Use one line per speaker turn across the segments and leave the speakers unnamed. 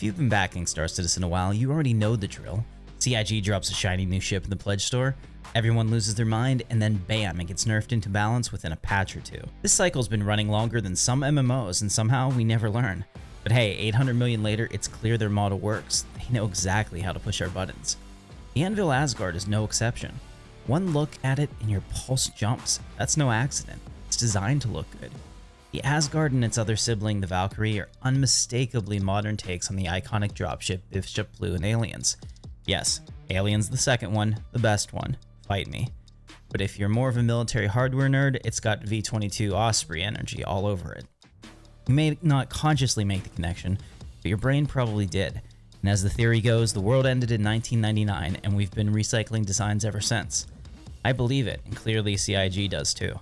If you've been backing Star Citizen a while, you already know the drill. CIG drops a shiny new ship in the pledge store, everyone loses their mind, and then bam, it gets nerfed into balance within a patch or two. This cycle's been running longer than some MMOs, and somehow we never learn. But hey, 800 million later, it's clear their model works. They know exactly how to push our buttons. The Anvil Asgard is no exception. One look at it and your pulse jumps. That's no accident. It's designed to look good. The Asgard and its other sibling, the Valkyrie, are unmistakably modern takes on the iconic dropship Bishop Blue and Aliens. Yes, Aliens the second one, the best one. Fight me. But if you're more of a military hardware nerd, it's got V-22 Osprey energy all over it. You may not consciously make the connection, but your brain probably did. And as the theory goes, the world ended in 1999, and we've been recycling designs ever since. I believe it, and clearly CIG does too.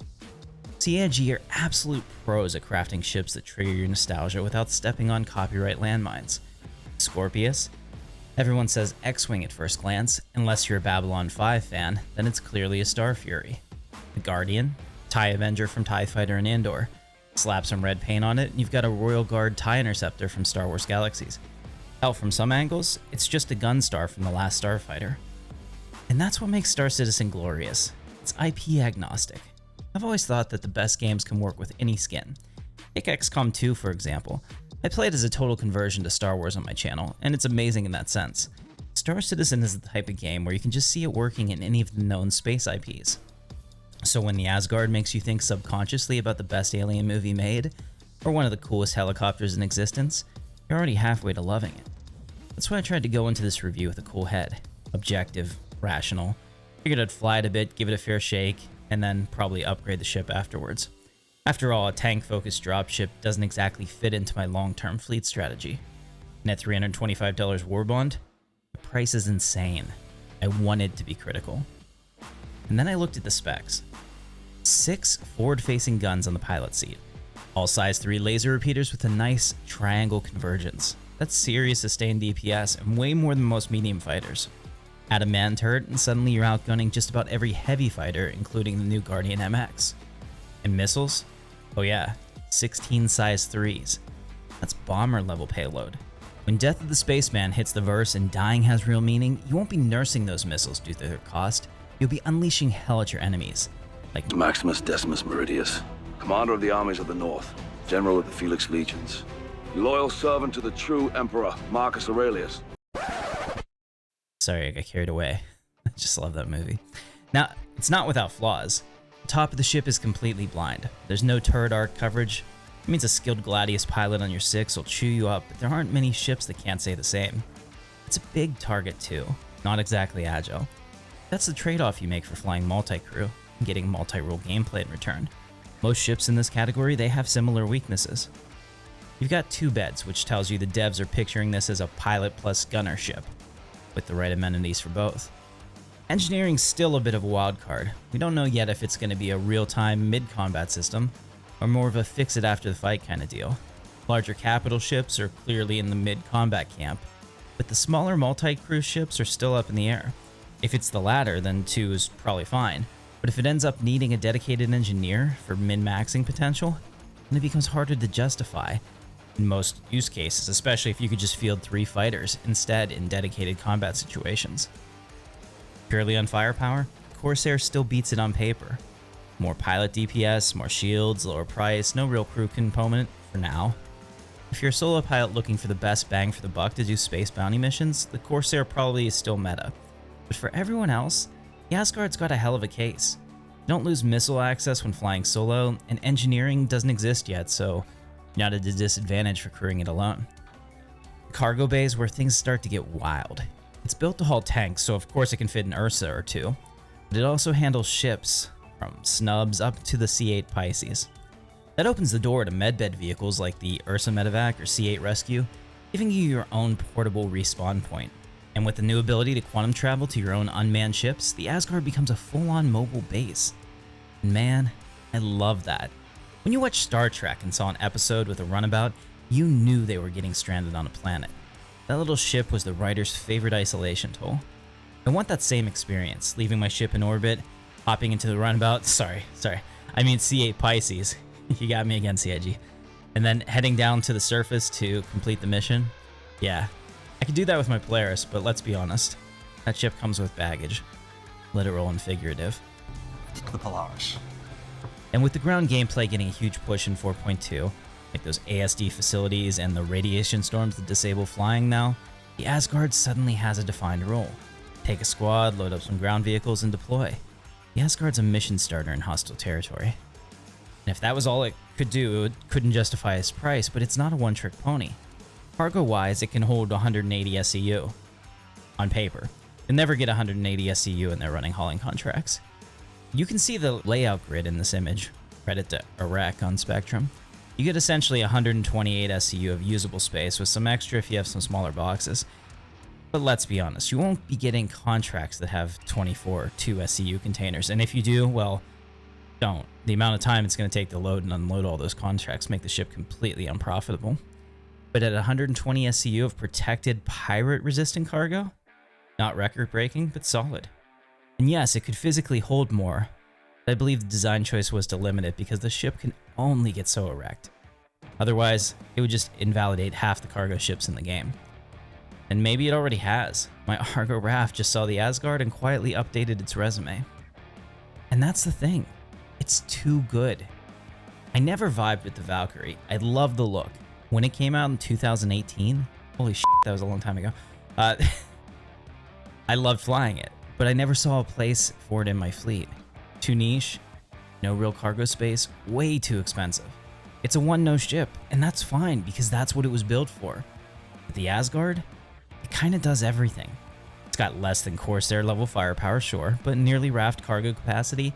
CIG are absolute pros at crafting ships that trigger your nostalgia without stepping on copyright landmines. Scorpius? Everyone says X-Wing at first glance. Unless you're a Babylon 5 fan, then it's clearly a Star Fury. The Guardian? TIE Avenger from TIE Fighter and Andor. Slap some red paint on it, and you've got a Royal Guard TIE Interceptor from Star Wars Galaxies. Hell, from some angles, it's just a Gunstar from The Last Starfighter. And that's what makes Star Citizen glorious. It's IP agnostic. I've always thought that the best games can work with any skin. Take XCOM 2 for example. I played as a total conversion to Star Wars on my channel, and it's amazing in that sense. Star Citizen is the type of game where you can just see it working in any of the known space IPs. So when the Asgard makes you think subconsciously about the best alien movie made, or one of the coolest helicopters in existence, you're already halfway to loving it. That's why I tried to go into this review with a cool head. Objective, rational. Figured I'd fly it a bit, give it a fair shake, and then probably upgrade the ship afterwards. After all, a tank-focused dropship doesn't exactly fit into my long-term fleet strategy. And at $325 war bond, the price is insane. I wanted to be critical. And then I looked at the specs. 6 forward-facing guns on the pilot seat. All size 3 laser repeaters with a nice triangle convergence. That's serious sustained DPS and way more than most medium fighters. Add a man turret and suddenly you're outgunning just about every heavy fighter, including the new Guardian MX. And missiles? Oh yeah, 16 size 3s. That's bomber level payload. When Death of the Spaceman hits the verse and dying has real meaning, you won't be nursing those missiles due to their cost. You'll be unleashing hell at your enemies. Like
Maximus Decimus Meridius, commander of the armies of the North, general of the Felix Legions, loyal servant to the true Emperor Marcus Aurelius.
Sorry, I got carried away. I just love that movie. Now, it's not without flaws. The top of the ship is completely blind. There's no turret arc coverage. It means a skilled Gladius pilot on your 6 will chew you up, but there aren't many ships that can't say the same. It's a big target too, not exactly agile. That's the trade-off you make for flying multi-crew and getting multi-role gameplay in return. Most ships in this category, they have similar weaknesses. You've got 2 beds, which tells you the devs are picturing this as a pilot plus gunner ship, with the right amenities for both. Engineering's still a bit of a wild card. We don't know yet if it's going to be a real-time mid-combat system, or more of a fix-it-after-the-fight kind of deal. Larger capital ships are clearly in the mid-combat camp, but the smaller multi-crew ships are still up in the air. If it's the latter, then 2 is probably fine, but if it ends up needing a dedicated engineer for min-maxing potential, then it becomes harder to justify in most use cases, especially if you could just field 3 fighters instead in dedicated combat situations. Purely on firepower, Corsair still beats it on paper. More pilot DPS, more shields, lower price, no real crew component for now. If you're a solo pilot looking for the best bang for the buck to do space bounty missions, the Corsair probably is still meta. But for everyone else, the Asgard's got a hell of a case. You don't lose missile access when flying solo, and engineering doesn't exist yet, so you're not at a disadvantage for crewing it alone. The cargo bay is where things start to get wild. It's built to haul tanks, so of course it can fit an Ursa or 2, but it also handles ships, from Snubs up to the C8 Pisces. That opens the door to medbed vehicles like the Ursa Medevac or C8 Rescue, giving you your own portable respawn point. And with the new ability to quantum travel to your own unmanned ships, the Asgard becomes a full-on mobile base. And man, I love that. When you watched Star Trek and saw an episode with a runabout, you knew they were getting stranded on a planet. That little ship was the writer's favorite isolation tool. I want that same experience, leaving my ship in orbit, hopping into the runabout, I mean C8 Pisces, you got me again CIG, and then heading down to the surface to complete the mission. Yeah, I could do that with my Polaris, but let's be honest. That ship comes with baggage, literal and figurative.
The Polaris.
And with the ground gameplay getting a huge push in 4.2, like those ASD facilities and the radiation storms that disable flying now, the Asgard suddenly has a defined role. Take a squad, load up some ground vehicles, and deploy. The Asgard's a mission starter in hostile territory. And if that was all it could do, it couldn't justify its price, but it's not a one-trick pony. Cargo-wise, it can hold 180 SCU. On paper. You'll never get 180 SCU in their running hauling contracts. You can see the layout grid in this image. Credit to Iraq on Spectrum. You get essentially 128 SCU of usable space with some extra if you have some smaller boxes. But let's be honest, you won't be getting contracts that have 24 2 SCU containers, and if you do, well, don't. The amount of time it's going to take to load and unload all those contracts make the ship completely unprofitable. But at 120 SCU of protected pirate-resistant cargo, not record-breaking, but solid. And yes, it could physically hold more, but I believe the design choice was to limit it because the ship can only get so erect. Otherwise, it would just invalidate half the cargo ships in the game. And maybe it already has. My Argo Raft just saw the Asgard and quietly updated its resume. And that's the thing. It's too good. I never vibed with the Valkyrie. I love the look. When it came out in 2018, holy shit, that was a long time ago. I loved flying it, but I never saw a place for it in my fleet. Too niche, no real cargo space, way too expensive. It's a one-nose ship, and that's fine because that's what it was built for. But the Asgard, it kind of does everything. It's got less than Corsair level firepower, sure, but nearly raft cargo capacity,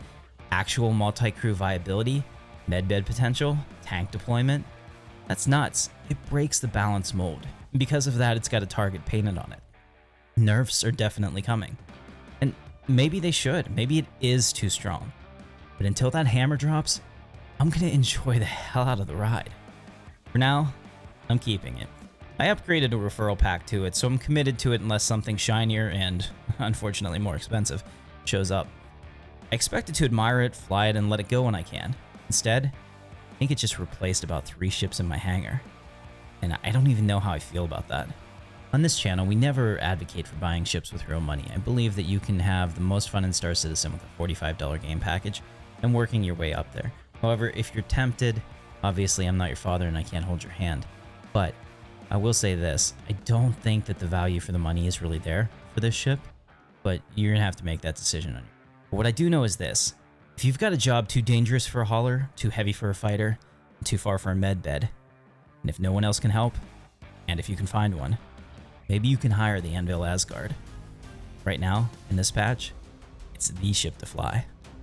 actual multi-crew viability, medbed potential, tank deployment. That's nuts. It breaks the balance mold. And because of that, it's got a target painted on it. Nerfs are definitely coming. And maybe they should. Maybe it is too strong. But until that hammer drops, I'm gonna enjoy the hell out of the ride. For now, I'm keeping it. I upgraded a referral pack to it, so I'm committed to it unless something shinier and, unfortunately, more expensive shows up. I expected to admire it, fly it, and let it go when I can. Instead, I think it just replaced about 3 ships in my hangar. And I don't even know how I feel about that. On this channel, we never advocate for buying ships with real money. I believe that you can have the most fun in Star Citizen with a $45 game package and working your way up there. However, if you're tempted, obviously I'm not your father and I can't hold your hand. But I will say this, I don't think that the value for the money is really there for this ship, but you're gonna have to make that decision on your own. But what I do know is this, if you've got a job too dangerous for a hauler, too heavy for a fighter, and too far for a med bed, and if no one else can help, and if you can find one, maybe you can hire the Anvil Asgard. Right now, in this patch, it's the ship to fly.